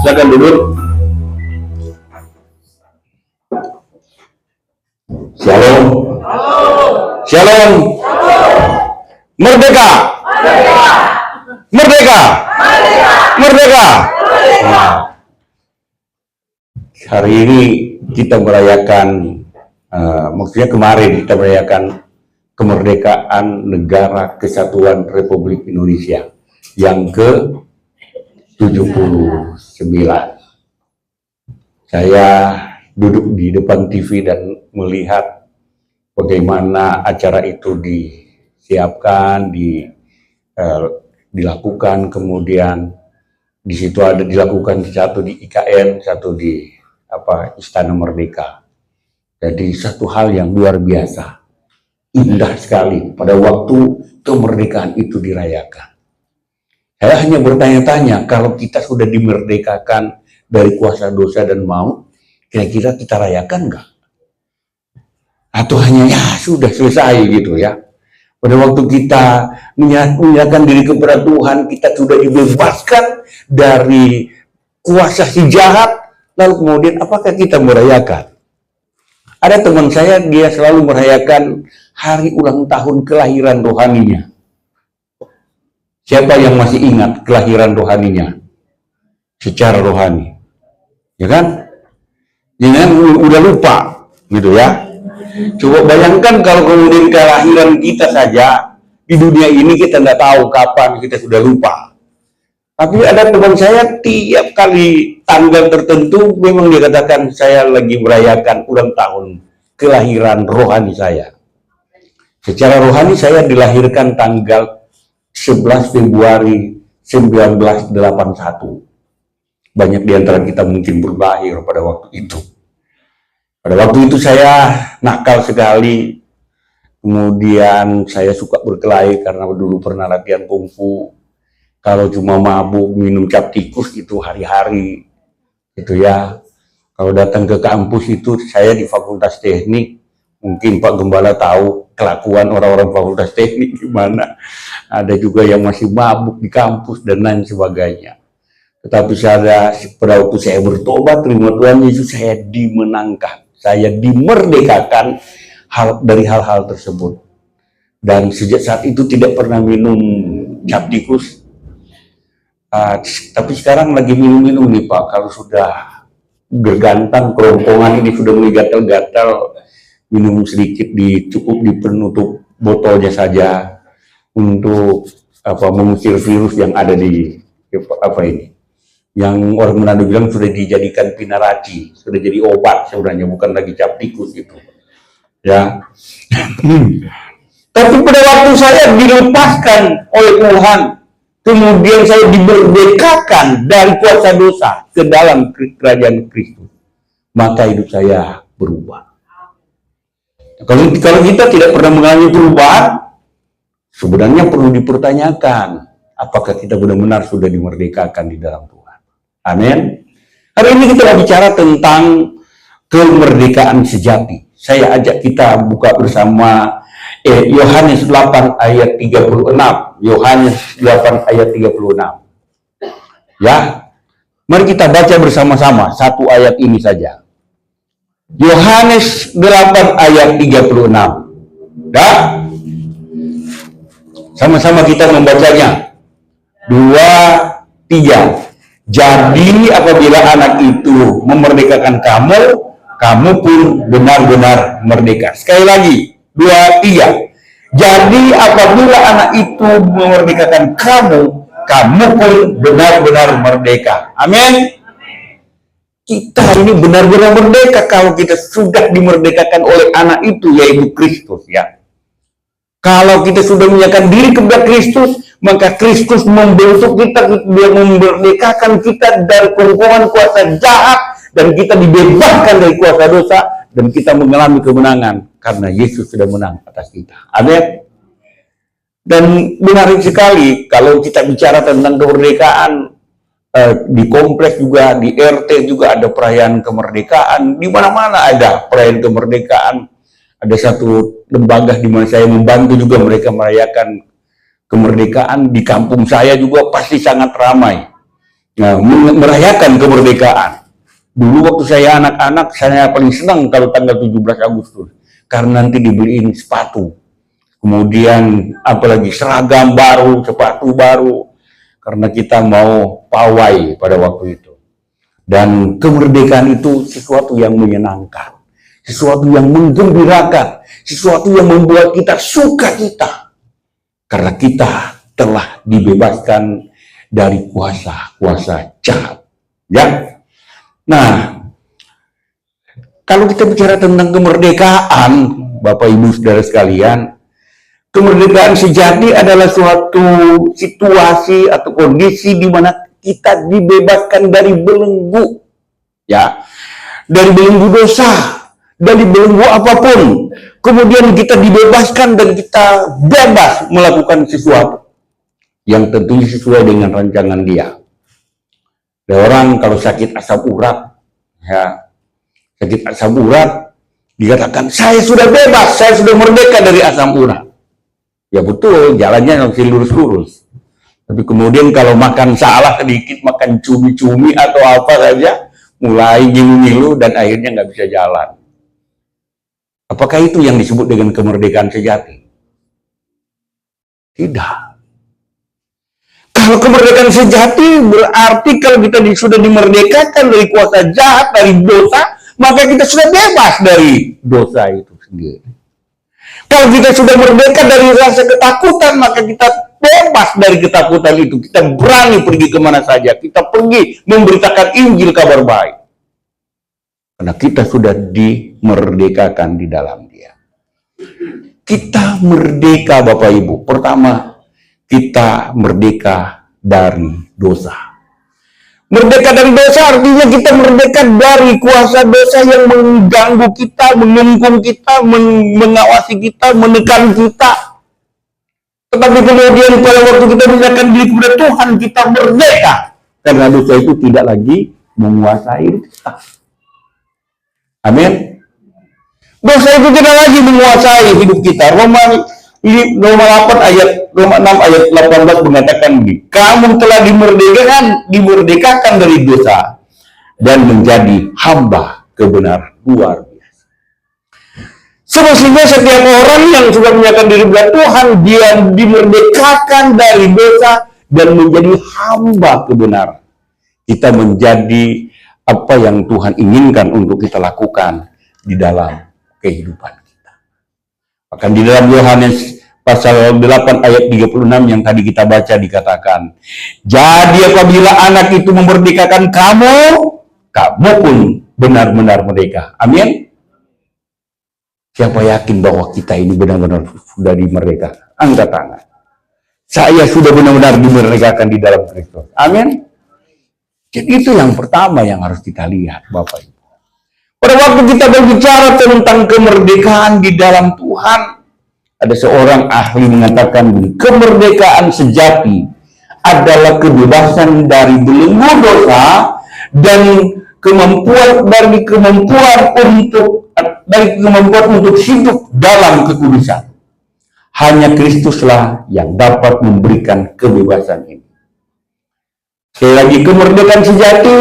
Silakan duduk. Shalom. Shalom. Merdeka. Merdeka. Merdeka. Nah, hari ini kita merayakan, maksudnya kemarin kita merayakan kemerdekaan Negara Kesatuan Republik Indonesia yang ke-79. Saya duduk di depan TV dan melihat bagaimana acara itu disiapkan, dilakukan, kemudian di situ ada dilakukan satu di IKN, satu di Istana Merdeka. Jadi satu hal yang luar biasa, indah sekali pada waktu kemerdekaan itu dirayakan. Saya hanya bertanya-tanya, kalau kita sudah dimerdekakan dari kuasa dosa dan maut, kira-kira kita rayakan nggak? Atau hanya ya sudah selesai gitu ya? Pada waktu kita menyerahkan diri kepada Tuhan, kita sudah dibebaskan dari kuasa si jahat, lalu kemudian apakah kita merayakan? Ada teman saya, dia selalu merayakan hari ulang tahun kelahiran rohaninya. Siapa yang masih ingat kelahiran rohaninya? Secara rohani. Ya kan? Jangan udah lupa, gitu ya. Coba bayangkan kalau kemudian kelahiran kita saja di dunia ini kita nggak tahu kapan, kita sudah lupa. Tapi ada teman saya tiap kali tanggal tertentu memang dia katakan saya lagi merayakan ulang tahun kelahiran rohani saya. Secara rohani saya dilahirkan tanggal 11 Februari 1981. Banyak di antara kita mungkin berlahir pada waktu itu. Pada waktu itu saya nakal sekali, kemudian saya suka berkelahi karena dulu pernah latihan kungfu. Kalau cuma mabuk, minum cap tikus itu hari-hari, gitu ya. Kalau datang ke kampus itu, saya di Fakultas Teknik, mungkin Pak Gembala tahu kelakuan orang-orang Fakultas Teknik gimana. Ada juga yang masih mabuk di kampus dan lain sebagainya. Tetapi pada waktu saya bertobat, terima Tuhan Yesus, saya dimenangkan. Saya dimerdekakan dari hal-hal tersebut. Dan sejak saat itu tidak pernah minum cap tikus. Tapi sekarang lagi minum-minum nih Pak. Kalau sudah bergantang, kerongkongan ini sudah mulai gatal-gatal, minum sedikit cukup di penutup botolnya saja untuk mengusir virus yang ada di ini. Yang orang Manado bilang sudah dijadikan pinaraci, sudah jadi obat sebenarnya, bukan lagi cap tikus gitu. Ya. Tapi pada waktu saya dilepaskan oleh Tuhan, kemudian saya dimerdekakan dari kuasa dosa ke dalam kerajaan Kristus, maka hidup saya berubah. Kalau kita tidak pernah mengalami perubahan, sebenarnya perlu dipertanyakan, apakah kita benar-benar sudah dimerdekakan di dalam Tuhan. Amin. Hari ini kita bicara tentang kemerdekaan sejati. Saya ajak kita buka bersama Yohanes 8 ayat 36. Yohanes 8 ayat 36. Ya. Mari kita baca bersama-sama satu ayat ini saja. Yohanes 8 ayat 36. Ya. Sama-sama kita membacanya. 2, 3. Jadi apabila anak itu memerdekakan kamu, kamu pun benar-benar merdeka. Sekali lagi, 2, 3. Jadi apabila anak itu memerdekakan kamu, kamu pun benar-benar merdeka. Amin. Kita ini benar-benar merdeka kalau kita sudah dimerdekakan oleh anak itu, yaitu Kristus ya. Kalau kita sudah menyerahkan diri kepada Kristus, maka Kristus membentuk kita, dia memerdekakan kita dari kerongkongan kuasa jahat, dan kita dibebaskan dari kuasa dosa, dan kita mengalami kemenangan karena Yesus sudah menang atas kita. Amin. Dan menarik sekali kalau kita bicara tentang kemerdekaan, di kompleks juga, di RT juga ada perayaan kemerdekaan, di mana-mana ada perayaan kemerdekaan. Ada satu lembaga di mana saya membantu juga mereka merayakan kemerdekaan. Di kampung saya juga pasti sangat ramai. Nah, merayakan kemerdekaan. Dulu waktu saya anak-anak, saya paling senang kalau tanggal 17 Agustus. Karena nanti dibeliin sepatu. Kemudian apalagi seragam baru, sepatu baru. Karena kita mau pawai pada waktu itu. Dan kemerdekaan itu sesuatu yang menyenangkan. Sesuatu yang menggembirakan. Sesuatu yang membuat kita sukacita. Karena kita telah dibebaskan dari kuasa-kuasa jahat. Ya. Nah, kalau kita bicara tentang kemerdekaan, Bapak Ibu Saudara sekalian, kemerdekaan sejati adalah suatu situasi atau kondisi di mana kita dibebaskan dari belenggu, ya, dari belenggu dosa, dari belenggu apapun. Kemudian kita dibebaskan dan kita bebas melakukan sesuatu yang tentunya sesuai dengan rancangan Dia. Ada orang kalau sakit asam urat, ya, sakit asam urat, dikatakan saya sudah bebas, saya sudah merdeka dari asam urat. Ya betul, jalannya masih lurus-lurus. Tapi kemudian kalau makan salah sedikit, makan cumi-cumi atau apa saja, mulai ngilu-ngilu dan akhirnya nggak bisa jalan. Apakah itu yang disebut dengan kemerdekaan sejati? Tidak. Kalau kemerdekaan sejati berarti kalau kita sudah dimerdekakan dari kuasa jahat, dari dosa, maka kita sudah bebas dari dosa itu sendiri. Kalau kita sudah merdeka dari rasa ketakutan, maka kita bebas dari ketakutan itu. Kita berani pergi kemana saja. Kita pergi memberitakan Injil kabar baik. Karena kita sudah dimerdekakan di dalam Dia. Kita merdeka, Bapak Ibu. Pertama, kita merdeka dari dosa. Merdeka dari dosa artinya kita merdeka dari kuasa dosa yang mengganggu kita, mengungkung kita, mengawasi kita, menekan kita. Tetapi kemudian pada waktu kita menyerahkan diri kepada Tuhan, kita merdeka. Karena dosa itu tidak lagi menguasai kita. Amin. Dosa itu tidak lagi menguasai hidup kita. Roma 6 ayat 18 mengatakan begini, kamu telah dimerdekakan dari dosa dan menjadi hamba kebenaran. Luar biasa. Semestinya setiap orang yang sudah menyatakan diri kepada Tuhan, dia dimerdekakan dari dosa dan menjadi hamba kebenaran. Kita menjadi apa yang Tuhan inginkan untuk kita lakukan di dalam kehidupan kita. Bahkan di dalam Yohanes pasal 8 ayat 36 yang tadi kita baca dikatakan, jadi apabila anak itu memerdekakan kamu, kamu pun benar-benar merdeka. Amin. Siapa yakin bahwa kita ini benar-benar sudah dimerdekakan? Angkat tangan. Saya sudah benar-benar dimerdekakan di dalam Kristus. Amin. Jadi itu yang pertama yang harus kita lihat, Bapak Ibu. Pada waktu kita berbicara tentang kemerdekaan di dalam Tuhan, ada seorang ahli mengatakan kemerdekaan sejati adalah kebebasan dari belenggu dosa dan kemampuan untuk hidup dalam kekudusan. Hanya Kristuslah yang dapat memberikan kebebasan ini. Sekali lagi, kemerdekaan sejati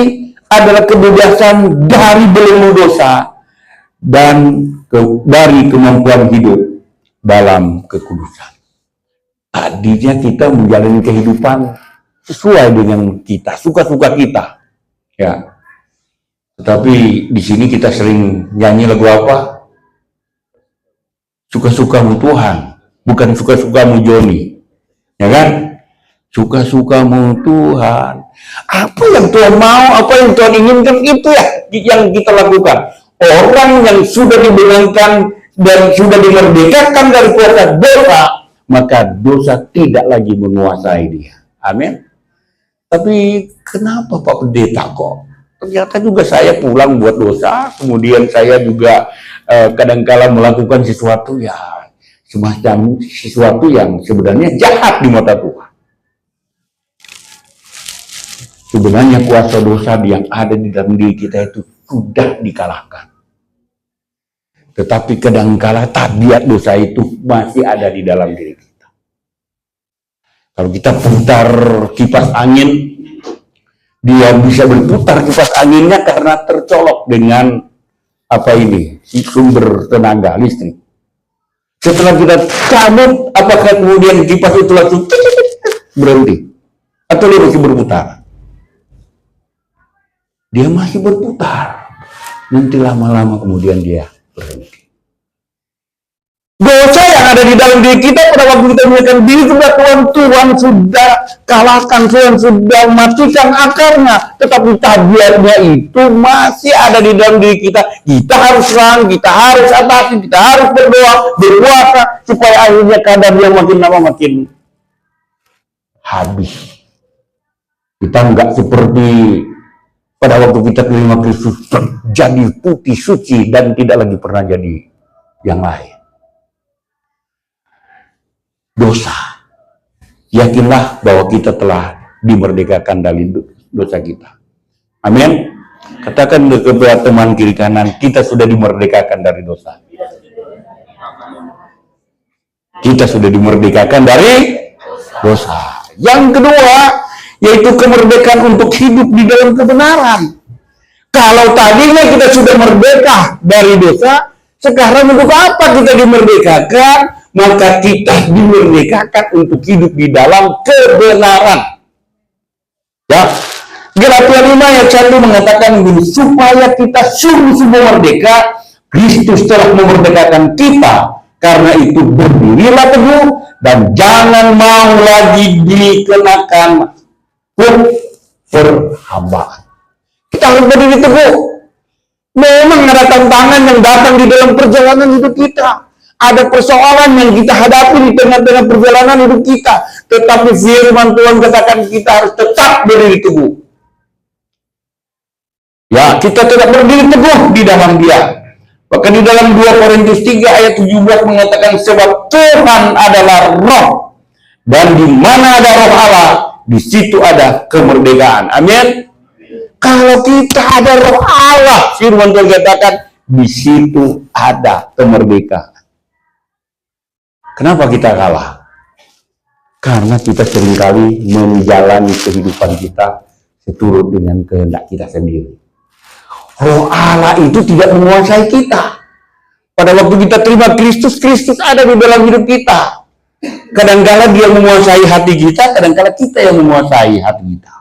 adalah kebebasan dari belenggu dosa dan dari kemampuan hidup dalam kekudusan. Tadinya kita menjalani kehidupan sesuai dengan kita, suka-suka kita. Ya. Tetapi di sini kita sering nyanyi lagu apa? Suka-sukamu Tuhan, bukan suka-sukamu Joni. Ya kan? Suka-sukamu Tuhan. Apa yang Tuhan mau, apa yang Tuhan inginkan, itu ya yang kita lakukan. Orang yang sudah dibenarkan dan sudah dimerdekakan dari kuasa dosa, maka dosa tidak lagi menguasai dia. Amin. Tapi kenapa Pak Pendeta kok? Ternyata juga saya pulang buat dosa, kemudian saya juga kadangkala melakukan sesuatu ya semacam sesuatu yang sebenarnya jahat di mata Tuhan. Sebenarnya kuasa dosa yang ada di dalam diri kita itu sudah dikalahkan. Tetapi kadangkala tabiat dosa itu masih ada di dalam diri kita. Kalau kita putar kipas angin dia bisa berputar kipas anginnya karena tercolok dengan si sumber tenaga listrik. Setelah kita cabut, apakah kemudian kipas itu langsung berhenti? Atau dia masih berputar? Dia masih berputar. Nanti lama-lama kemudian dia berhenti. Dosa yang ada di dalam diri kita pada waktu kita menyatakan diri kepada Tuhan sudah kalahkan, Tuhan sudah matikan akarnya, tetapi tabiatnya itu masih ada di dalam diri kita. Kita harus serang, kita harus atasi, kita harus berdoa, berpuasa, supaya akhirnya kadar yang makin lama makin habis. Kita enggak seperti pada waktu kita terima Kristus jadi putih suci dan tidak lagi pernah jadi yang lain. Dosa. Yakinlah bahwa kita telah dimerdekakan dari dosa kita. Amin. Katakan kepada teman kiri kanan, kita sudah dimerdekakan dari dosa. Kita sudah dimerdekakan dari dosa. Yang kedua, yaitu kemerdekaan untuk hidup di dalam kebenaran. Kalau tadinya kita sudah merdeka dari dosa, sekarang untuk apa kita dimerdekakan? Maka kita dimerdekakan untuk hidup di dalam kebenaran. Ya, Galatia 5 ayat 1 mengatakan begini, supaya kita sungguh-sungguh merdeka, Kristus telah memerdekakan kita. Karena itu berdirilah teguh dan jangan mau lagi dikenakan perhambaan. Kita harus berdiri teguh. Memang ada tantangan yang datang di dalam perjalanan hidup kita. Ada persoalan yang kita hadapi di tengah-tengah perjalanan hidup kita. Tetapi firman Tuhan katakan kita harus tetap berdiri teguh. Ya, kita tetap berdiri teguh di dalam Dia. Bahkan di dalam 2 Korintus 3 ayat 17 mengatakan sebab Tuhan adalah roh. Dan di mana ada roh Allah, di situ ada kemerdekaan. Amin. Kalau kita ada roh Allah, firman Tuhan katakan di situ ada kemerdekaan. Kenapa kita kalah? Karena kita seringkali menjalani kehidupan kita seturut dengan kehendak kita sendiri. Roh Allah itu tidak menguasai kita. Pada waktu kita terima Kristus, Kristus ada di dalam hidup kita. Kadang-kala dia menguasai hati kita, kadang-kala kita yang menguasai hati kita.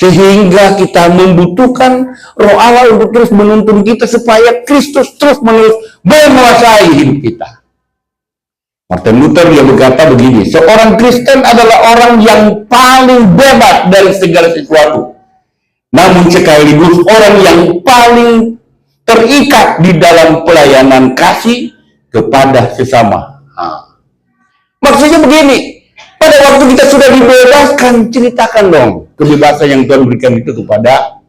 Sehingga kita membutuhkan roh Allah untuk terus menuntun kita supaya Kristus terus menerus menguasai hidup kita. Martin Luther dia berkata begini, seorang Kristen adalah orang yang paling bebas dari segala sesuatu. Namun sekaligus orang yang paling terikat di dalam pelayanan kasih kepada sesama. Maksudnya begini, pada waktu kita sudah dibebaskan, ceritakan dong kebebasan yang Tuhan berikan itu kepada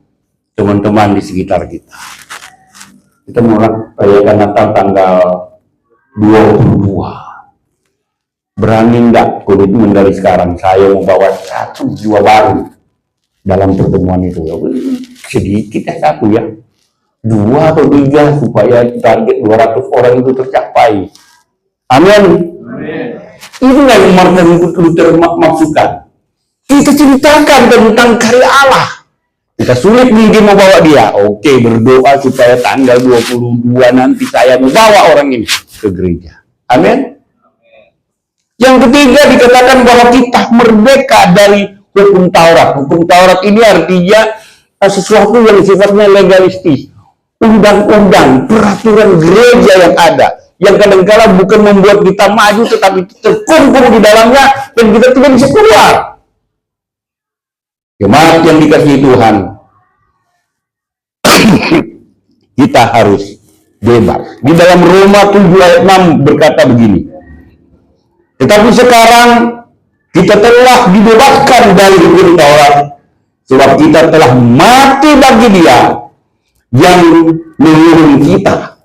teman-teman di sekitar kita. Kita mau rayakan Natal tanggal 22. Berani enggak komitmen dari sekarang saya membawa 1 jiwa baru dalam pertemuan itu? Sedikit ya 1 ya, 2 atau 3 supaya target 200 orang itu tercapai. Amin. Itu yang Martin Luther maksudkan. Kita ceritakan tentang karya Allah. Kita sulit mungkin membawa dia. Oke, berdoa supaya tanggal 22 nanti saya membawa orang ini ke gereja. Amin. Yang ketiga dikatakan bahwa kita merdeka dari hukum Taurat. Hukum Taurat ini artinya sesuatu yang sifatnya legalistis. Undang-undang, peraturan gereja yang ada. Yang kadang-kala bukan membuat kita maju, tetapi terkungkung di dalamnya dan kita tidak bisa keluar. Jemaat yang dikasihi Tuhan, kita harus bebas. Di dalam Roma 7 ayat 6 berkata begini, tetapi sekarang kita telah dibebaskan dari hukum Taurat, sebab kita telah mati bagi Dia yang mengurung kita,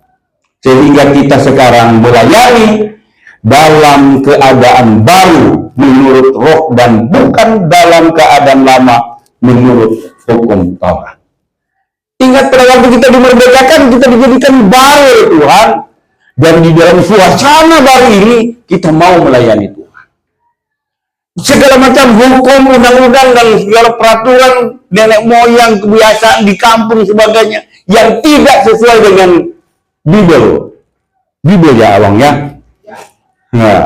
sehingga kita sekarang melayani dalam keadaan baru menurut roh dan bukan dalam keadaan lama menurut hukum Taurat. Ingat pada waktu kita dimerdekakan, kita dijadikan baru Tuhan. Dan di dalam suasana baru ini, kita mau melayani Tuhan. Segala macam hukum, undang-undang, dan segala peraturan nenek moyang, kebiasaan di kampung sebagainya yang tidak sesuai dengan Bible ya abang ya. Nah,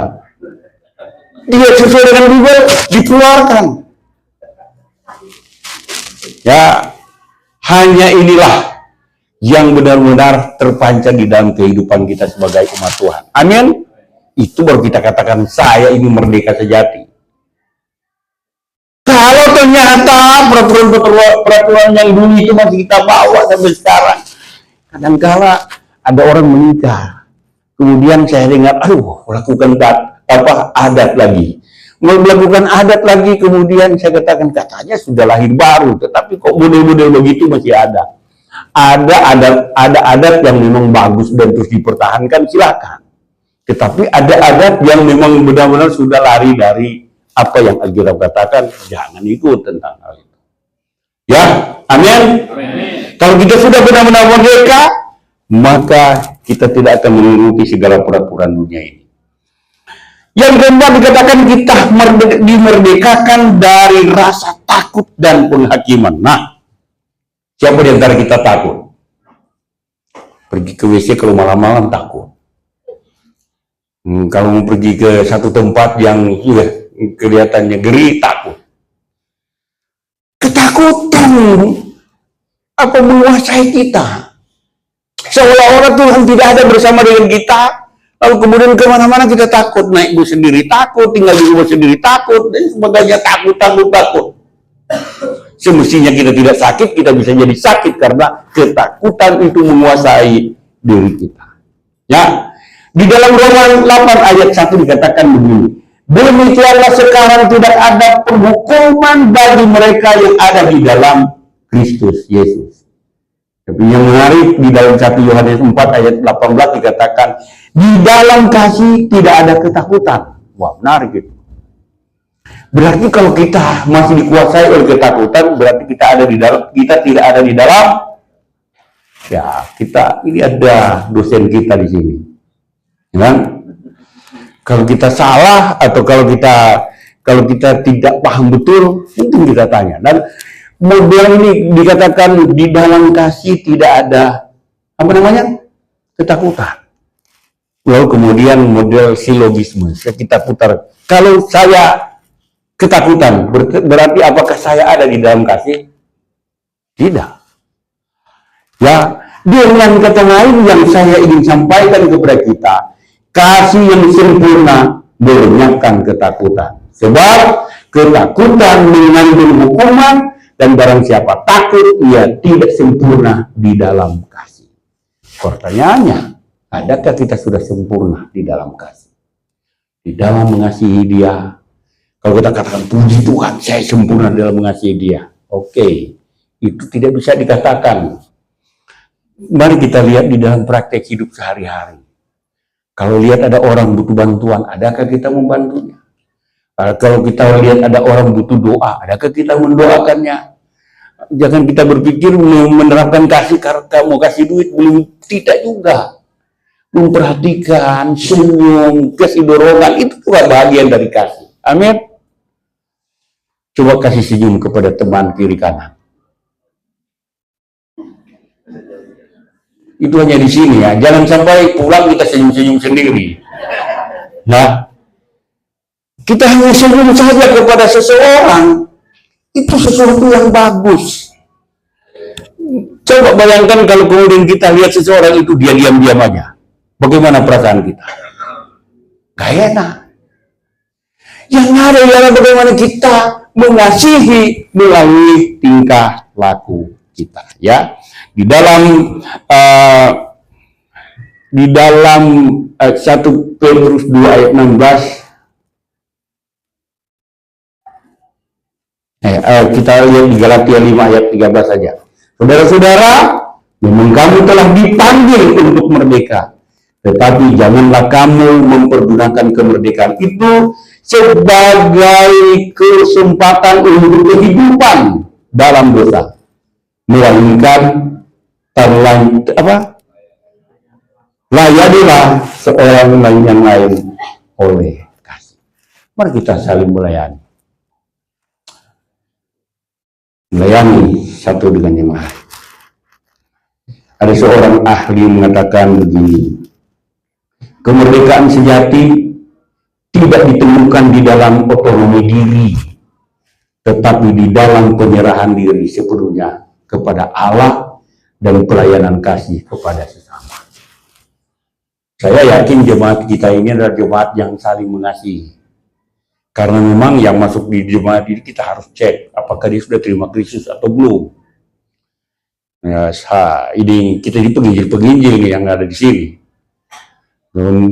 tidak sesuai dengan Bible dikeluarkan. Ya, hanya inilah yang benar-benar terpancar di dalam kehidupan kita sebagai umat Tuhan. Amin. Itu baru kita katakan saya ini merdeka sejati. Kalau ternyata peraturan yang dulu itu masih kita bawa sampai sekarang, kadang-kala ada orang menikah, kemudian saya dengar, aduh, lakukan adat lagi, melakukan adat lagi, kemudian saya katakan katanya sudah lahir baru, tetapi kok model-model begitu masih ada. Ada adat yang memang bagus dan terus dipertahankan, silakan. Tetapi ada adat yang memang benar-benar sudah lari dari apa yang Alkitab katakan, jangan ikut tentang hal itu. Ya, amin. Kalau kita sudah benar-benar merdeka, maka kita tidak akan mengikuti segala peraturan dunia ini. Yang kedua dikatakan kita dimerdekakan dari rasa takut dan penghakiman. Nah, siapa di antara kita takut? Pergi ke WC kalau malam-malam takut. Kalau mau pergi ke satu tempat yang kelihatannya geri, takut. Ketakutan apa menguasai kita, seolah-olah Tuhan tidak ada bersama dengan kita, lalu kemudian kemana-mana kita takut, naik bus sendiri takut, tinggal di rumah sendiri takut, dan sebagainya, takut. Semestinya kita tidak sakit, kita bisa jadi sakit karena ketakutan itu menguasai diri kita. Ya, di dalam Roma 8 ayat 1 dikatakan begini, demikianlah sekarang tidak ada penghukuman bagi mereka yang ada di dalam Kristus Yesus. Tapi yang menarik di dalam 1 Yohanes 4 ayat 18 dikatakan, di dalam kasih tidak ada ketakutan. Wah, menarik itu. Berarti kalau kita masih dikuasai oleh ketakutan, berarti kita tidak ada di dalam. Ya, ini ada dosen kita di sini. Ya, kalau kita salah atau kalau kita tidak paham betul, mungkin kita tanya. Dan model ini dikatakan di dalam kasih tidak ada ketakutan. Lalu kemudian model silogisme kita putar. Kalau saya ketakutan, berarti apakah saya ada di dalam kasih? Tidak. Ya, dengan kata lain yang saya ingin sampaikan kepada kita, kasih yang sempurna melenyapkan ketakutan. Sebab ketakutan mengandung hukuman, dan barang siapa takut, ia tidak sempurna di dalam kasih. Pertanyaannya, adakah kita sudah sempurna di dalam kasih? Di dalam mengasihi dia. Kalau kita katakan, puji Tuhan, saya sempurna dalam mengasihi dia. Oke, itu tidak bisa dikatakan. Mari kita lihat di dalam praktek hidup sehari-hari. Kalau lihat ada orang butuh bantuan, adakah kita membantunya? Kalau kita lihat ada orang butuh doa, adakah kita mendoakannya? Jangan kita berpikir menerapkan kasih karena mau kasih duit, belum, tidak juga. Memperhatikan, senyum, kasih dorongan, itu juga bagian dari kasih. Amin. Coba kasih senyum kepada teman kiri kanan. Itu hanya di sini ya, jangan sampai pulang kita senyum-senyum sendiri. Nah, kita hanya senyum saja kepada seseorang, itu sesuatu yang bagus. Coba bayangkan kalau kemudian kita lihat seseorang itu dia diam-diam aja, bagaimana perasaan kita? Gak enak. Yang ada ialah bagaimana kita mengasihi melalui tingkah laku kita, ya. Di dalam 1 Petrus 2 ayat 16, kita lihat di Galatia 5 ayat 13 saja. Saudara-saudara, memang kamu telah dipanggil untuk merdeka, tetapi janganlah kamu mempergunakan kemerdekaan itu sebagai kesempatan untuk kehidupan dalam dosa, melainkan layanilah seorang yang lain oleh kasih. Mari kita saling melayani. melayani satu dengan yang lain. Ada seorang ahli mengatakan begini, kemerdekaan sejati tidak ditemukan di dalam otonomi diri, tetapi di dalam penyerahan diri sepenuhnya kepada Allah dan pelayanan kasih kepada sesama. Saya yakin jemaat kita ini adalah jemaat yang saling mengasihi. Karena memang yang masuk di jemaat ini kita harus cek apakah dia sudah terima Kristus atau belum. Ya, ini kita di penginjil-penginjil yang ada di sini.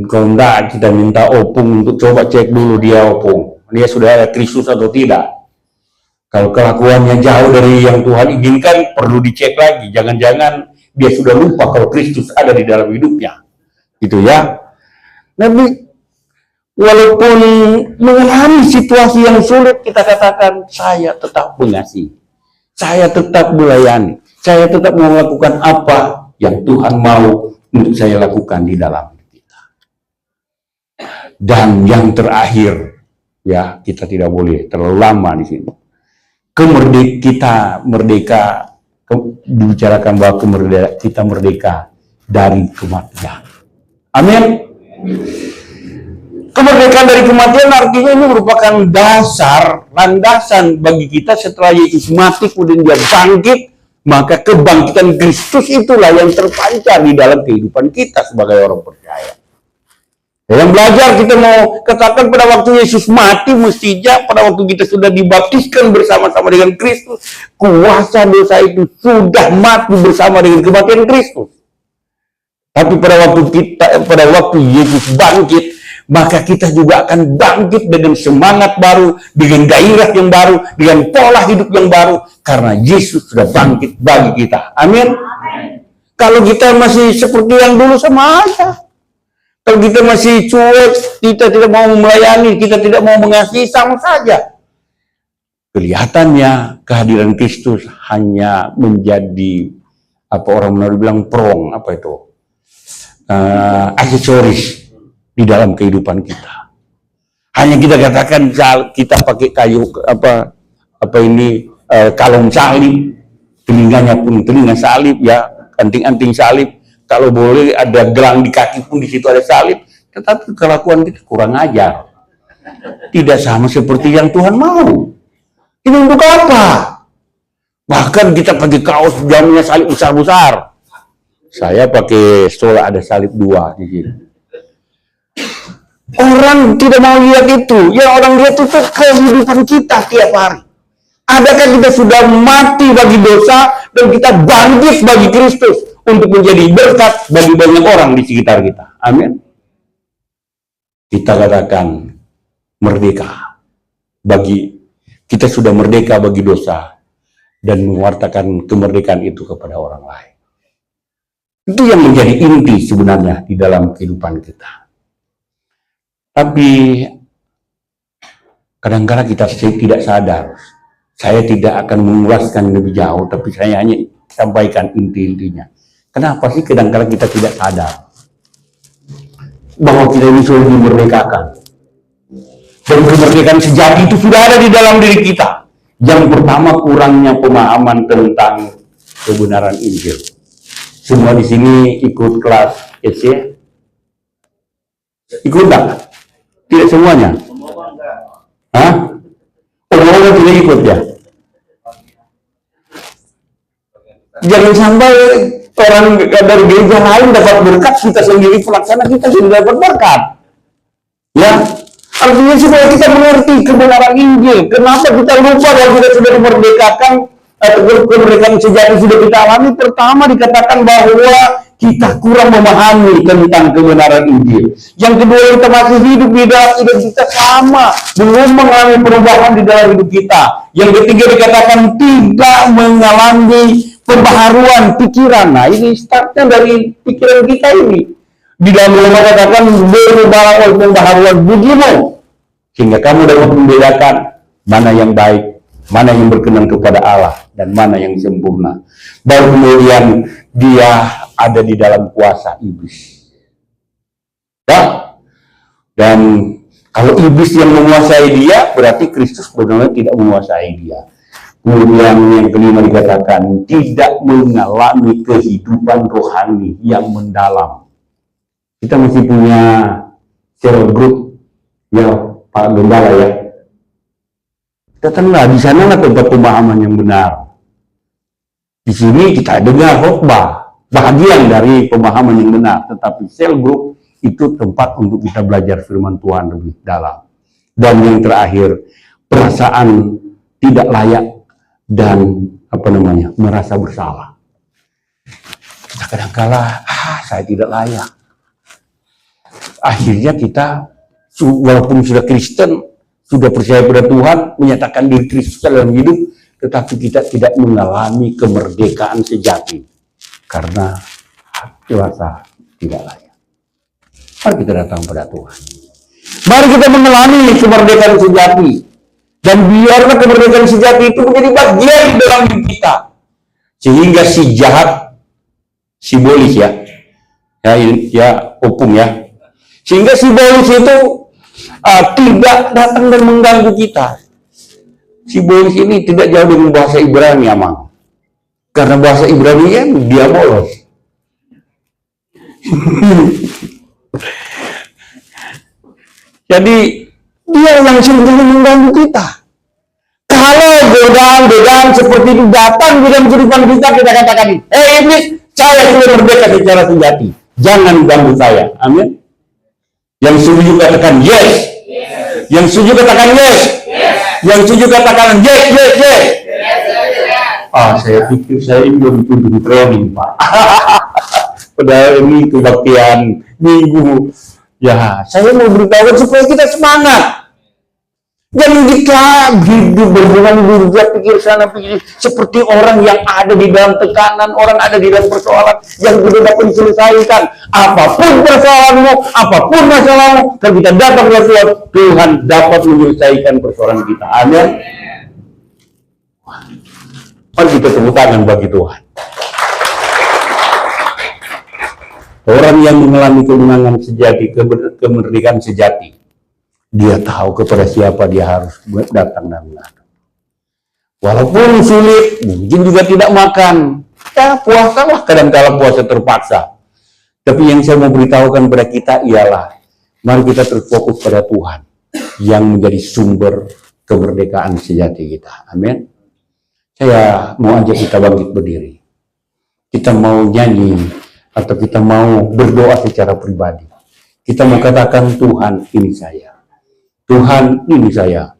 Kalau enggak, kita minta opung untuk coba cek dulu dia opung. Dia sudah ada Kristus atau tidak. Kalau kelakuannya jauh dari yang Tuhan inginkan, perlu dicek lagi. Jangan-jangan dia sudah lupa kalau Kristus ada di dalam hidupnya. Gitu ya. Tapi walaupun mengalami situasi yang sulit, kita katakan, saya tetap mengasihi. Saya tetap melayani. Saya tetap mau melakukan apa yang Tuhan mau untuk saya lakukan di dalam kita. Dan yang terakhir, ya kita tidak boleh terlalu lama di sini. Kita merdeka, dibicarakan bahwa kita merdeka dari kematian. Amin. Kemerdekaan dari kematian artinya ini merupakan dasar, landasan bagi kita setelah Yesus mati kemudian dia bangkit, maka kebangkitan Kristus itulah yang terpancar di dalam kehidupan kita sebagai orang percaya. Dalam belajar kita mau katakan pada waktu Yesus mati, mestinya pada waktu kita sudah dibaptiskan bersama-sama dengan Kristus, kuasa dosa itu sudah mati bersama dengan kematian Kristus. Tapi pada waktu Yesus bangkit, maka kita juga akan bangkit dengan semangat baru, dengan gairah yang baru, dengan pola hidup yang baru, karena Yesus sudah bangkit bagi kita. Amin. Kalau kita masih seperti yang dulu, sama aja. Kalau kita masih cuek, kita tidak mau melayani, kita tidak mau mengasihi, sama saja. Kelihatannya kehadiran Kristus hanya menjadi apa orang Melayu bilang prong, apa itu? Aksesoris di dalam kehidupan kita. Hanya kita katakan kita pakai kayu kalung salib, telinganya pun telinga salib, ya anting-anting salib. Kalau boleh ada gelang di kaki pun di situ ada salib. Tetapi kelakuan kita kurang ajar. Tidak sama seperti yang Tuhan mau. Ini untuk apa? Bahkan kita pakai kaos jamnya salib besar-besar. Saya pakai stol ada salib 2 di sini. Orang tidak mau lihat itu. Yang orang lihat itu kehidupan kita tiap hari. Adakah kita sudah mati bagi dosa dan kita bangkit bagi Kristus untuk menjadi berkat bagi banyak orang di sekitar kita. Amin. Kita katakan merdeka kita sudah merdeka bagi dosa dan mewartakan kemerdekaan itu kepada orang lain. Itu yang menjadi inti sebenarnya di dalam kehidupan kita. Tapi kadang-kadang kita tidak sadar. Saya tidak akan mengulaskan lebih jauh, tapi saya hanya sampaikan inti-intinya. Kenapa sih kadang-kadang kita tidak sadar bahwa kita ini sudah dimerdekakan? Dan kemerdekaan sejati itu sudah ada di dalam diri kita. Yang pertama, kurangnya pemahaman tentang kebenaran Injil. Semua di sini ikut kelas SC? Ikut enggak? Tidak semuanya? Hah? Orang tidak ikut ya? Jangan sampai orang dari gereja lain dapat berkat, kita sendiri pelaksana kita sudah dapat berkat. Ya, artinya supaya kita mengerti kebenaran Injil. Kenapa kita lupa bahwa kita sudah dimerdekakan, kemerdekaan sejati sudah kita alami? Pertama dikatakan bahwa kita kurang memahami tentang kebenaran Injil. Yang kedua, kita masih hidup di dalam identitas sama, belum mengalami perubahan di dalam hidup kita. Yang ketiga dikatakan tidak mengalami pembaharuan pikiran. Nah, ini startnya dari pikiran kita ini. Di dalam Roma katakan berubahlah oleh pembaharuan budimu, sehingga kamu dapat membedakan mana yang baik, mana yang berkenan kepada Allah, dan mana yang sempurna. Baru kemudian dia ada di dalam kuasa iblis. Ya? Dan kalau iblis yang menguasai dia, berarti Kristus benar-benar tidak menguasai dia. Kemudian yang kelima dikatakan tidak mengalami kehidupan rohani yang mendalam. Kita masih punya cell group ya Pak Gembala ya. Datanglah di sanalah tempat pemahaman yang benar. Di sini kita dengar khotbah, bagian dari pemahaman yang benar, tetapi cell group itu tempat untuk kita belajar firman Tuhan lebih dalam. Dan yang terakhir, perasaan tidak layak dan merasa bersalah. Kita kadang-kala saya tidak layak. Akhirnya kita walaupun sudah Kristen, sudah percaya pada Tuhan, menyatakan diri Kristus dalam hidup, tetapi kita tidak mengalami kemerdekaan sejati karena merasa tidak layak. Mari kita datang pada Tuhan. Mari kita mengalami kemerdekaan sejati. Dan biarlah kemerdekaan sejati itu menjadi bagian dalam hidup kita. Sehingga si jahat, simbolis ya opung ya. Sehingga simbolis itu tidak datang dan mengganggu kita. Simbolis ini tidak jauh dengan bahasa Ibrani Amang. Karena bahasa Ibrani kan dia bolos. Jadi dia langsung mengganggu kita. Kalau godaan-godaan seperti itu datang di dalam kehidupan kita, kita katakan, iblis, saya sudah merdeka secara sejati. Jangan ganggu saya. Amin. Yang setuju katakan yes. Yang setuju katakan yes. Yang setuju katakan yes. Saya pikir saya ini belum dituntut training, Pak. Padahal ini kebaktian minggu. Ya, saya mau beritahu supaya kita semangat. Jangan kita hidup berhubungan pikir sana pikir seperti orang yang ada di dalam tekanan, orang ada di dalam persoalan yang tidak dapat diselesaikan. Apapun persoalanmu, apapun masalahmu, kalau kita datang ke Tuhan, Tuhan dapat menyelesaikan persoalan kita. Amin. Mari kita tepuk tangan bagi Tuhan. Orang yang mengalami kemenangan sejati, kemerdekaan sejati, dia tahu kepada siapa dia harus datang dan menghadap. Walaupun sulit, mungkin juga tidak makan. Ya, puasalah kadang-kala puasa terpaksa. Tapi yang saya mau beritahukan kepada kita ialah, mari kita terfokus pada Tuhan yang menjadi sumber kemerdekaan sejati kita. Amin. Saya mau ajak kita bangkit berdiri. Kita mau nyanyi atau kita mau berdoa secara pribadi. Kita mau katakan, Tuhan ini saya. Tuhan ini saya.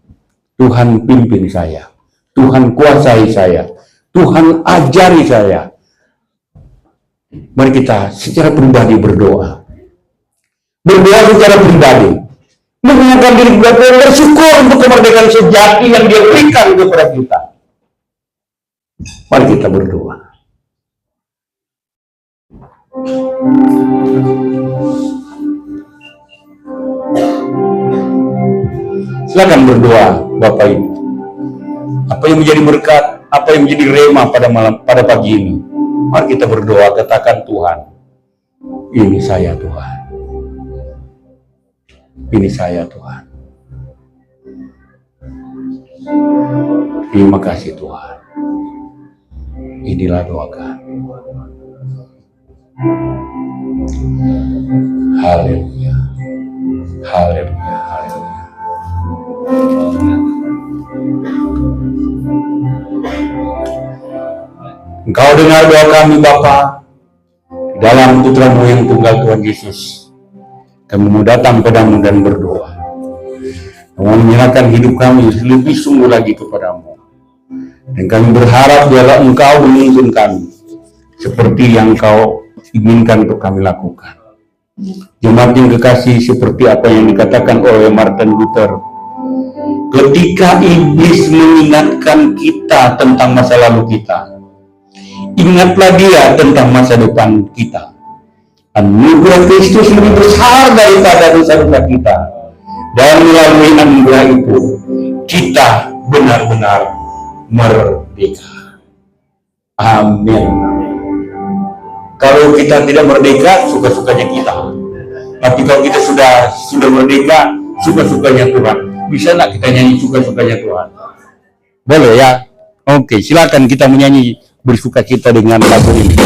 Tuhan pimpin saya. Tuhan kuasai saya. Tuhan ajari saya. Mari kita secara pribadi berdoa. Berdoa secara pribadi. Mengingatkan diri kita bersyukur untuk kemerdekaan sejati yang Dia berikan kepada kita. Mari kita berdoa. Silakan berdoa, Bapak Ibu. Apa yang menjadi berkat, apa yang menjadi rema pada pagi ini. Mari kita berdoa, katakan, Tuhan, ini saya Tuhan. Ini saya Tuhan. Terima kasih Tuhan. Inilah doa kami. Haleluya. Haleluya. Haleluya. Engkau dengar doa kami Bapa, dalam putra-Mu yang tunggal Tuhan Yesus. Kami mau datang padamu dan berdoa. Kami menyerahkan hidup kami lebih sungguh lagi kepadamu. Dan kami berharap biarlah Engkau menuntun kami seperti yang Engkau inginkan untuk kami lakukan. Jemaat yang kekasih, seperti apa yang dikatakan oleh Martin Luther, ketika iblis mengingatkan kita tentang masa lalu kita, ingatlah dia tentang masa depan kita. Anugerah Kristus lebih besar daripada dosa-dosa kita, dan melalui anugerah itu kita benar-benar merdeka. Amin. Kalau kita tidak merdeka, suka-sukanya kita. Tapi kalau kita sudah merdeka, suka-sukanya Tuhan. Bisa nggak kita nyanyi suka-sukanya Tuhan? Boleh ya? Oke, silakan kita menyanyi bersuka cita dengan lagu ini.